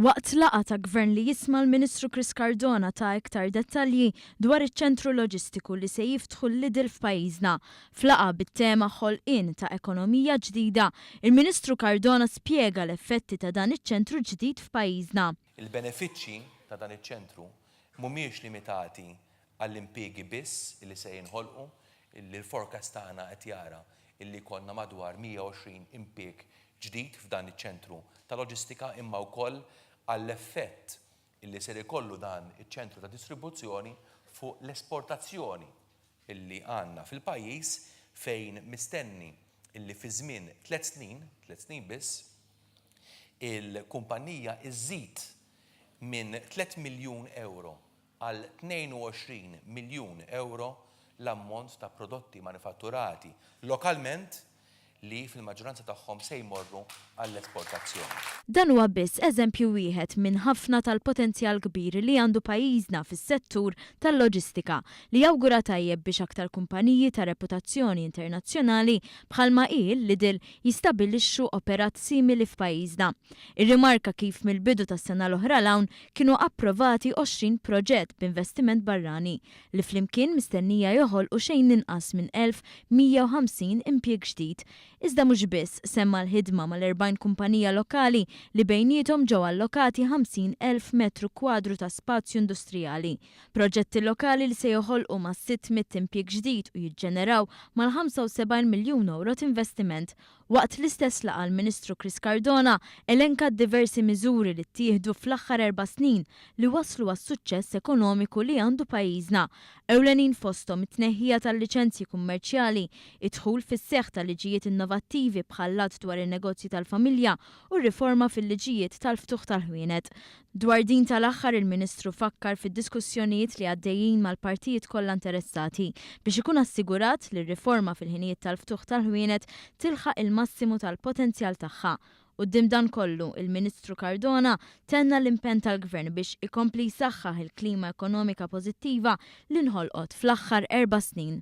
Waqt laqa ta' gvern li jisma' l-Ministru Chris Cardona ta' iktar dettalji dwar iċ-ċentru loġistiku li se jiftħu l-Lidl f'pajjiżna. F'laqa bit-tema ħolqien ta' ekonomija ġdida, il-Ministru Cardona spjega l-effetti ta' dan iċ-ċentru ġdid f'pajjiżna. Il-benefiċċji ta' dan iċ-ċentru mhumiex limitati għall-impjiegi biss li se jinħolqu, illi l-forecast tagħna qed jara illi konna madwar 120 impjieg ġdid f'dan iċ-ċentru ta' loġistika imma wkoll għall-effett illi ser ikollu dan iċ-ċentru ta' distribuzzjoni fuq l-esportazzjoni illi għandna fil-pajjiż fejn mistenni illi fi żmien 3 snin biss, il-kumpanija iżżid minn 3 miljun euro għal 22 miljun euro l-ammont ta' prodotti manifatturati lokalment li fil-maġġoranza tagħhom se jmorru għall-esportazzjoni. Dan huwa biss eżempju wieħed minn ħafna tal-potenzjal kbir li għandu pajjiżna fis-settur tal-loġistika li jawgura tajjeb biex aktar kumpaniji ta' reputazzjoni internazzjonali bħalma Lidl jistabbilixxu operat simili f'pajjiżna. Ir-rimarka kif mill-bidu tas-sena l-oħra l-hawn kienu approvati 20 proġett b'investiment barrani li flimkien mistennija joħolqu xejn inqas minn 1150 impjieg ġdid. Iżda mhux biss semma l-ħidma mal-40 kumpanija lokali li bejniethom ġew allokati 50,000 metru kwadru ta' spazju industrijali. Proġetti lokali li se joħolqu ma' 600 impjieg ġdid u jiġġeneraw mal-75 miljun euro investiment. Waqt l-istess laqa l-Ministru Chris Cardona elenka diversi miżuri li ttieħdu fl-aħħar 4 snin li waslu għas-suċċess ekonomiku li għandu pajjiżna. Ewlenin fosthom it-tneħħija tal-liċenzji kummerċjali, idħul fis-seħħ tal-liġijiet innovattivi bħal-lat dwar in-negozji tal-familja u r-riforma fil-liġijiet tal-ftuħ tal-ħwienet. Dwar din tal-aħħar il-Ministru fakkar fid-diskussjonijiet li għaddejjin mal-partijiet kollha interessati biex ikun assigurat li r-riforma fil-ħinijiet tal-ftuħ tal-ħwienet tilħaq il-massimu tal-potenzjal tagħha. Quddiem dan kollu, il-Ministru Cardona tenna l-impenn tal-Gvern biex ikompli jsaħħaħ il-klima ekonomika pożittiva li nħolqot fl-aħħar 4 snin.